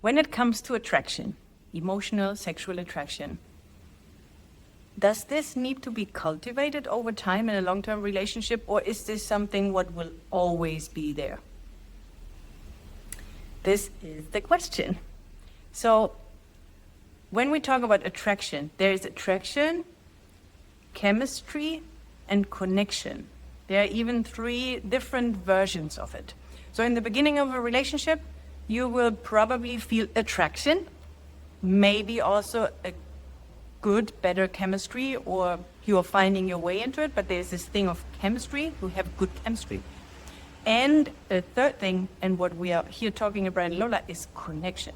when it comes to attraction, emotional, sexual attraction, does this need to be cultivated over time in a long-term relationship, or is this something what will always be there? This is the question. So when we talk about attraction, there is attraction, chemistry, and connection. There are even 3 different versions of it. So in the beginning of a relationship, you will probably feel attraction, maybe also a good, better chemistry, or you are finding your way into it, but there's this thing of chemistry, you have good chemistry. And a third thing, and what we are here talking about in Lola, is connection.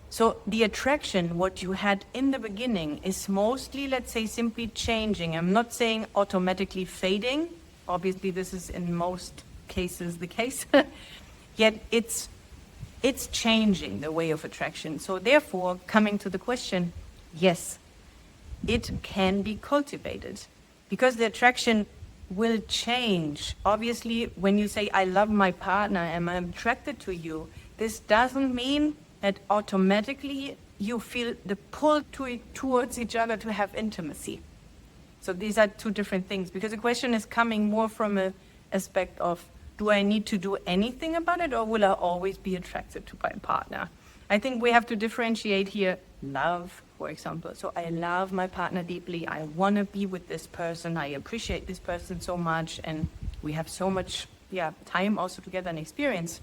So the attraction, what you had in the beginning, is mostly, let's say, simply changing. I'm not saying automatically fading. Obviously, this is in most cases the case. Yet it's changing the way of attraction. So therefore, coming to the question, yes, it can be cultivated because the attraction will change. Obviously, when you say, I love my partner and I'm attracted to you, this doesn't mean that automatically you feel the pull towards each other to have intimacy. So these are 2 different things, because the question is coming more from an aspect of, do I need to do anything about it, or will I always be attracted to my partner? I think we have to differentiate here love, for example. So I love my partner deeply. I want to be with this person. I appreciate this person so much. And we have so much time also together and experience.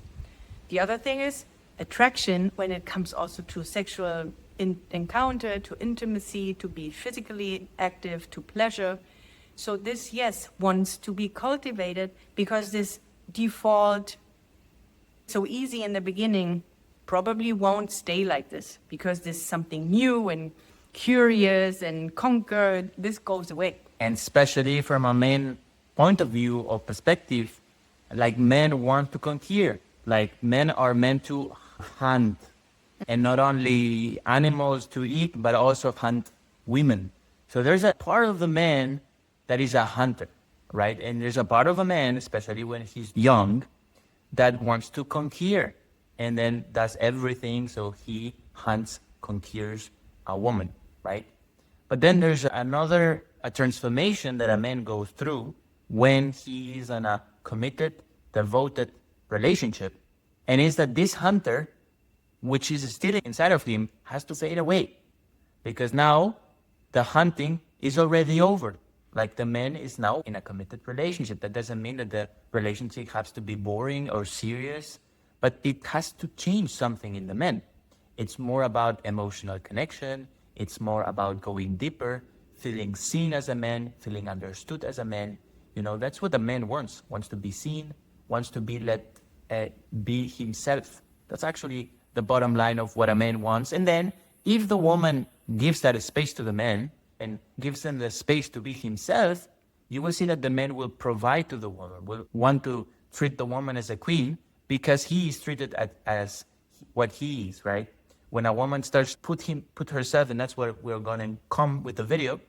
The other thing is attraction when it comes also to sexual encounter, to intimacy, to be physically active, to pleasure. So this, yes, wants to be cultivated because this default, so easy in the beginning, probably won't stay like this because this is something new and curious and conquered. This goes away. And especially from a man point of view or perspective, like men want to conquer. Like men are meant to hunt, and not only animals to eat, but also hunt women. So there's a part of the man that is a hunter, right? And there's a part of a man, especially when he's young, that wants to conquer and then does everything. So he hunts, conquers a woman, right? But then there's another transformation that a man goes through when he is in a committed, devoted relationship. And it's that this hunter, which is still inside of him, has to fade away. Because now the hunting is already over. Like the man is now in a committed relationship. That doesn't mean that the relationship has to be boring or serious, but it has to change something in the man. It's more about emotional connection. It's more about going deeper, feeling seen as a man, feeling understood as a man. You know, that's what the man wants to be seen, wants to be let be himself. That's actually the bottom line of what a man wants. And then if the woman gives that space to the man and gives him the space to be himself, you will see that the man will provide to the woman, will want to treat the woman as a queen because he is treated as what he is, right? When a woman starts put herself, and that's where we're going to come with the video,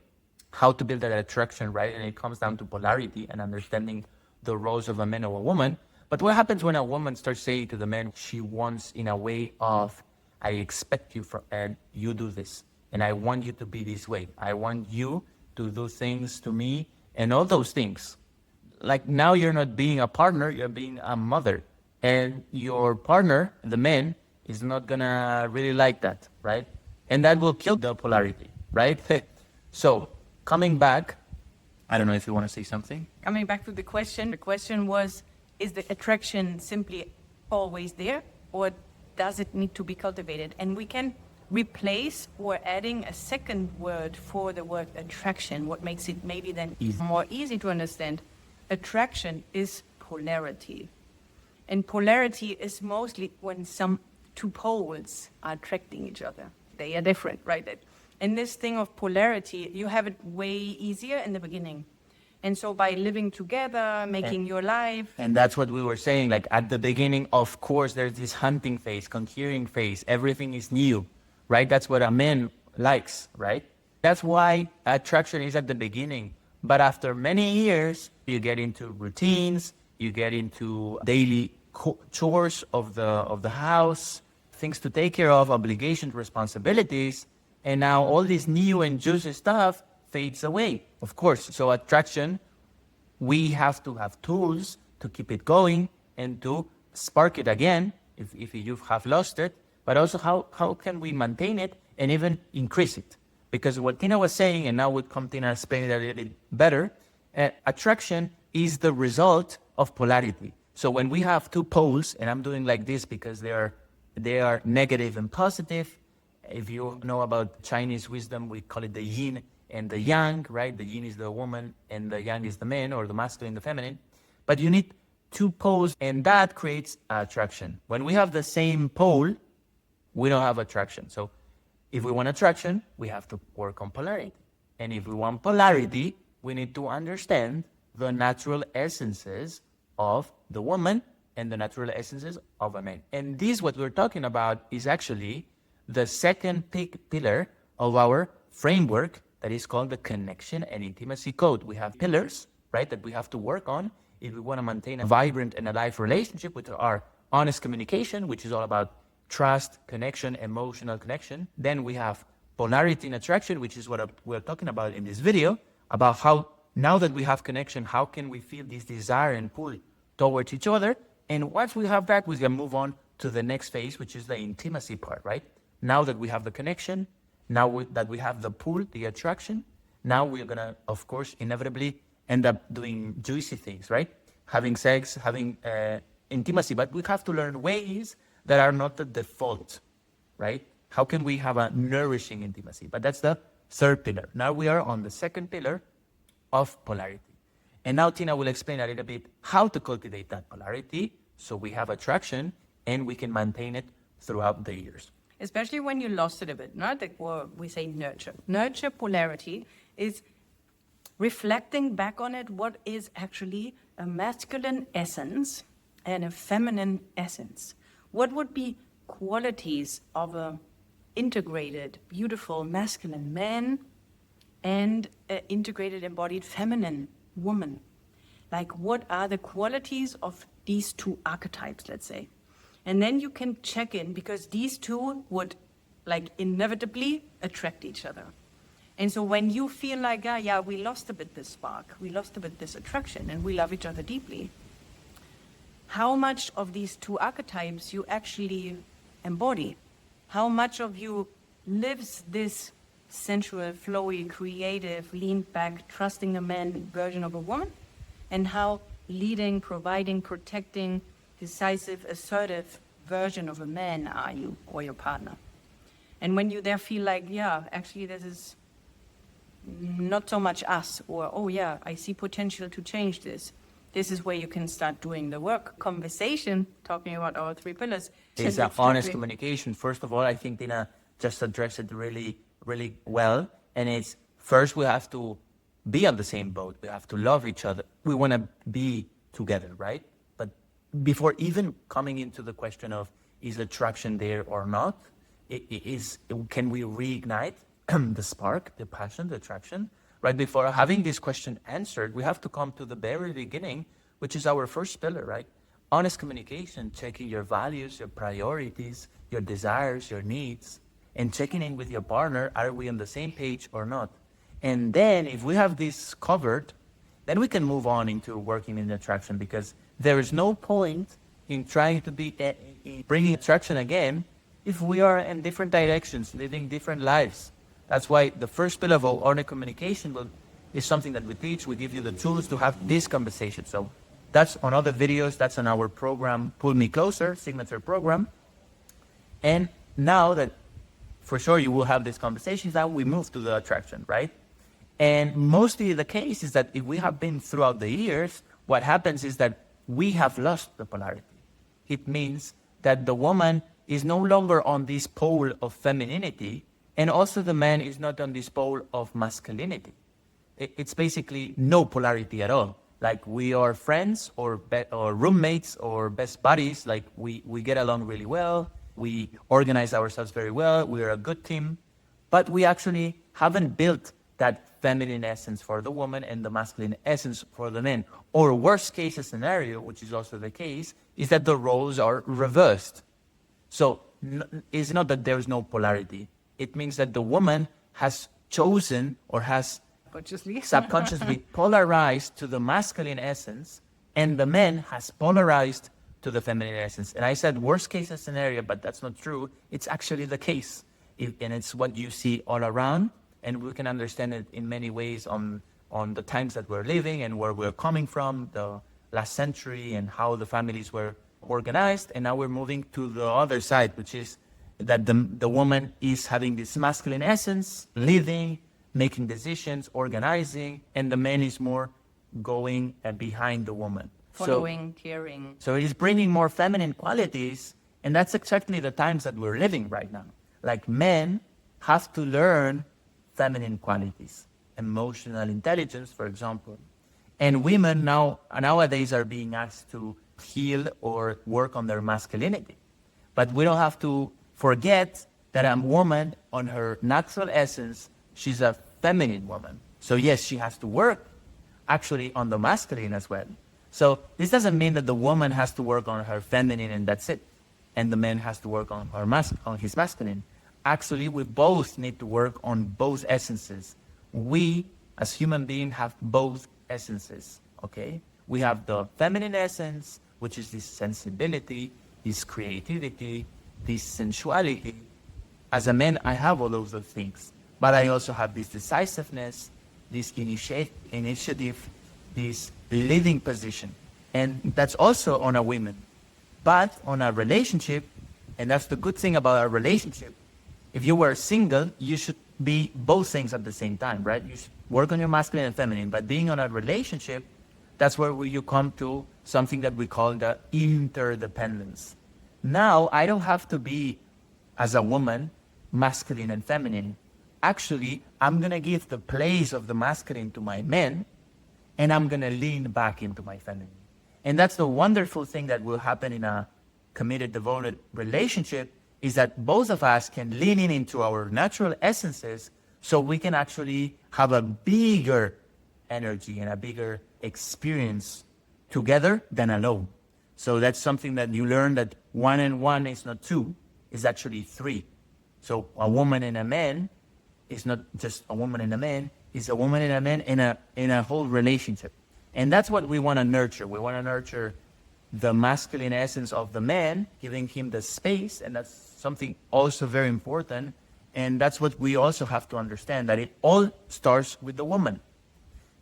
how to build that attraction, right? And it comes down to polarity and understanding the roles of a man or a woman. But what happens when a woman starts saying to the man, she wants in a way of, I expect you and you do this. And I want you to be this way. I want you to do things to me and all those things. Like now you're not being a partner, you're being a mother. And your partner, the man, is not gonna really like that, right? And that will kill the polarity, right? So coming back, I don't know if you want to say something. Coming back to the question was, is the attraction simply always there, or does it need to be cultivated? And we can replace or adding a second word for the word attraction, what makes it maybe then more easy to understand. Attraction is polarity. And polarity is mostly when some 2 poles are attracting each other. They are different, right? And this thing of polarity, you have it way easier in the beginning. And so by living together, making your life. And that's what we were saying, like at the beginning, of course, there's this hunting phase, conquering phase. Everything is new, right? That's what a man likes, right? That's why attraction is at the beginning. But after many years, you get into routines, you get into daily chores of the house, things to take care of, obligations, responsibilities, and now all this new and juicy stuff fades away, of course. So attraction, we have to have tools to keep it going and to spark it again if you have lost it, but also how can we maintain it and even increase it? Because what Tina was saying, and now would come Tina explain it a little bit better, attraction is the result of polarity. So when we have two poles, and I'm doing like this because they are negative and positive. If you know about Chinese wisdom, we call it the yin and the yang, right? The yin is the woman and the yang is the man, or the masculine, the feminine. But you need two poles, and that creates attraction. When we have the same pole, we don't have attraction. So if we want attraction, we have to work on polarity. And if we want polarity, we need to understand the natural essences of the woman and the natural essences of a man. And this, what we're talking about, is actually the second big pillar of our framework that is called the connection and intimacy code. We have pillars, right, that we have to work on if we want to maintain a vibrant and alive relationship, which are honest communication, which is all about trust, connection, emotional connection. Then we have polarity and attraction, which is what we're talking about in this video, about how now that we have connection, how can we feel this desire and pull towards each other? And once we have that, we can move on to the next phase, which is the intimacy part, right? Now that we have the connection, that we have the pull, the attraction, now we're going to, of course, inevitably end up doing juicy things, right? Having sex, having intimacy, but we have to learn ways that are not the default, right? How can we have a nourishing intimacy? But that's the third pillar. Now we are on the second pillar of polarity. And now Tina will explain a little bit how to cultivate that polarity so we have attraction and we can maintain it throughout the years. Especially when you lost it a bit, not like we say nurture. Nurture polarity is reflecting back on it what is actually a masculine essence and a feminine essence. What would be qualities of a integrated, beautiful, masculine man and an integrated, embodied, feminine woman? Like, what are the qualities of these two archetypes, let's say? And then you can check in, because these two would, like, inevitably attract each other. And so when you feel like, we lost a bit this spark, we lost a bit this attraction, and we love each other deeply, how much of these two archetypes you actually embody? How much of you lives this sensual, flowy, creative, leaned back, trusting a man version of a woman? And how leading, providing, protecting, decisive, assertive version of a man are you or your partner? And when you there feel like, actually this is not so much us, or, I see potential to change this. This is where you can start doing the work. Conversation, talking about our three pillars. It's an honest communication. First of all, I think Tina just addressed it really, really well. And it's first we have to be on the same boat. We have to love each other. We want to be together, right? But before even coming into the question of is attraction there or not, can we reignite the spark, the passion, the attraction? Right before having this question answered, we have to come to the very beginning, which is our first pillar, right? Honest communication, checking your values, your priorities, your desires, your needs, and checking in with your partner, are we on the same page or not? And then if we have this covered, then we can move on into working in attraction, because there is no point in trying to be bringing attraction again if we are in different directions, living different lives. That's why the first pillar of honest communication is something that we teach. We give you the tools to have this conversation. So that's on other videos. That's on our program, Pull Me Closer, signature program. And now that for sure you will have these conversations, now we move to the attraction, right? And mostly the case is that if we have been throughout the years, what happens is that we have lost the polarity. It means that the woman is no longer on this pole of femininity, and also the man is not on this pole of masculinity. It's basically no polarity at all. Like we are friends or roommates or best buddies. Like we get along really well. We organize ourselves very well. We are a good team. But we actually haven't built that feminine essence for the woman and the masculine essence for the men. Or worst case scenario, which is also the case, is that the roles are reversed. So is not that there is no polarity. It means that the woman has chosen or has Consciously. subconsciously polarized to the masculine essence, and the man has polarized to the feminine essence. And I said worst case scenario, but that's not true. It's actually the case. And it's what you see all around, and we can understand it in many ways on the times that we're living and where we're coming from, the last century, and how the families were organized. And now we're moving to the other side, which is that the woman is having this masculine essence, leading, making decisions, organizing, and the man is more going behind the woman. Following, caring. So it is bringing more feminine qualities, and that's exactly the times that we're living right now. Like men have to learn feminine qualities, emotional intelligence, for example. And women nowadays are being asked to heal or work on their masculinity. But we don't have to forget that a woman, on her natural essence, she's a feminine woman. So yes, she has to work actually on the masculine as well. So this doesn't mean that the woman has to work on her feminine and that's it, and the man has to work on his masculine. Actually, we both need to work on both essences. We, as human beings, have both essences, okay? We have the feminine essence, which is this sensibility, this creativity, this sensuality. As a man, I have all of those things, but I also have this decisiveness, this initiative, this leading position. And that's also on a woman. But on a relationship, and that's the good thing about a relationship, if you were single, you should be both things at the same time, right? You should work on your masculine and feminine. But being on a relationship, that's where you come to something that we call the interdependence. Now, I don't have to be, as a woman, masculine and feminine. Actually, I'm going to give the place of the masculine to my men, and I'm going to lean back into my feminine. And that's the wonderful thing that will happen in a committed, devoted relationship, is that both of us can lean into our natural essences so we can actually have a bigger energy and a bigger experience together than alone. So that's something that you learn, that 1 and 1 is not 2, it's actually 3. So a woman and a man is not just a woman and a man, it's a woman and a man in a whole relationship. And that's what we want to nurture. We want to nurture the masculine essence of the man, giving him the space, and that's something also very important. And that's what we also have to understand, that it all starts with the woman.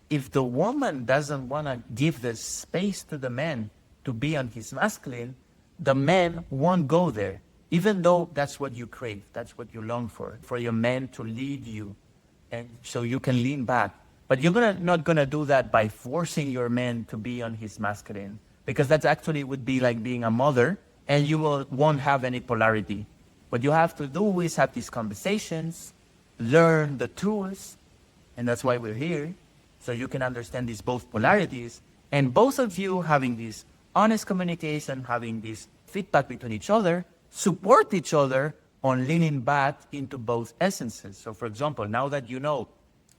If the woman doesn't want to give the space to the man to be on his masculine, the man won't go there, even though that's what you crave, that's what you long for your man to lead you, and so you can lean back. But you're not gonna do that by forcing your man to be on his masculine, because that actually would be like being a mother, and you won't have any polarity. What you have to do is have these conversations, learn the tools, and that's why we're here, so you can understand these both polarities, and both of you having this honest communication, having this feedback between each other, support each other on leaning back into both essences. So for example, now that you know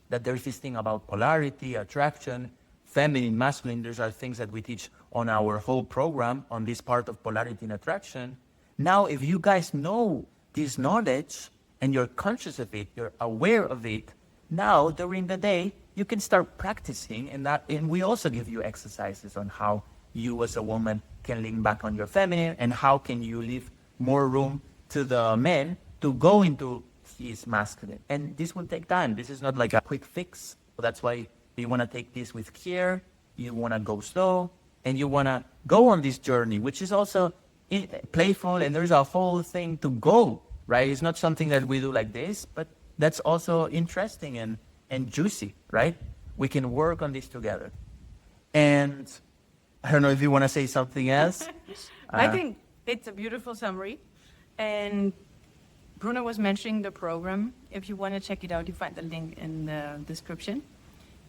that there's this thing about polarity, attraction, feminine, masculine, those are things that we teach on our whole program on this part of polarity and attraction. Now, if you guys know this knowledge and you're conscious of it, you're aware of it, now during the day, you can start practicing, and we also give you exercises on how you as a woman can lean back on your feminine, and how can you leave more room to the man to go into his masculine. And this will take time. This is not like a quick fix. That's why you want to take this with care, you want to go slow, and you want to go on this journey, which is also playful, and there's a whole thing to go, right? It's not something that we do like this, but that's also interesting and juicy, right? We can work on this together. And I don't know if you want to say something else. I think it's a beautiful summary. And Bruno was mentioning the program. If you want to check it out, you find the link in the description.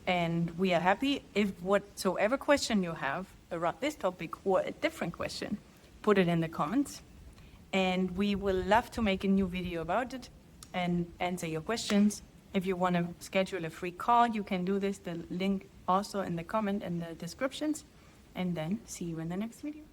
And we are happy if whatsoever question you have around this topic or a different question, put it in the comments. And we will love to make a new video about it and answer your questions. If you want to schedule a free call, you can do this. The link also in the comment and the descriptions. And then see you in the next video.